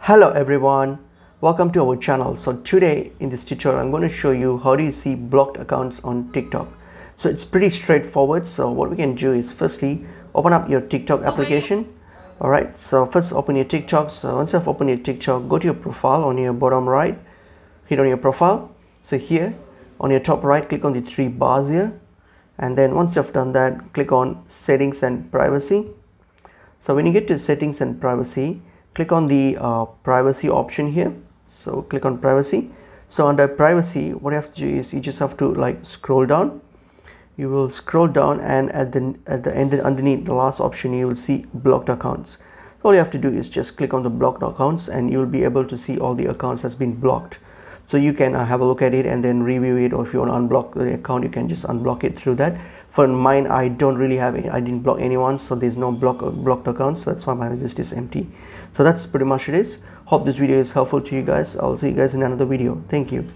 Hello everyone, welcome to our channel. So today in this tutorial I'm going to show you how do you see blocked accounts on TikTok. So it's pretty straightforward. So what we can do is firstly open up your TikTok application. Alright, so first open your TikTok. So once you've opened your TikTok, go to your profile on your bottom right, hit on your profile. So here on your top right, click on the three bars here, and then once you've done that, click on settings and privacy. So when you get to settings and privacy, click on the privacy option here. So click on privacy. So under privacy, what you have to do is you just have to like scroll down. You will scroll down, and at the end underneath the last option you will see blocked accounts. All you have to do is just click on the blocked accounts and you will be able to see all the accounts that's been blocked. So you can have a look at it and then review it, or if you want to unblock the account, you can just unblock it through that. For mine, I don't really have it. I didn't block anyone, so there's no blocked accounts. So that's why my list is empty. So that's pretty much it is. Hope this video is helpful to you guys. I'll see you guys in another video. Thank you.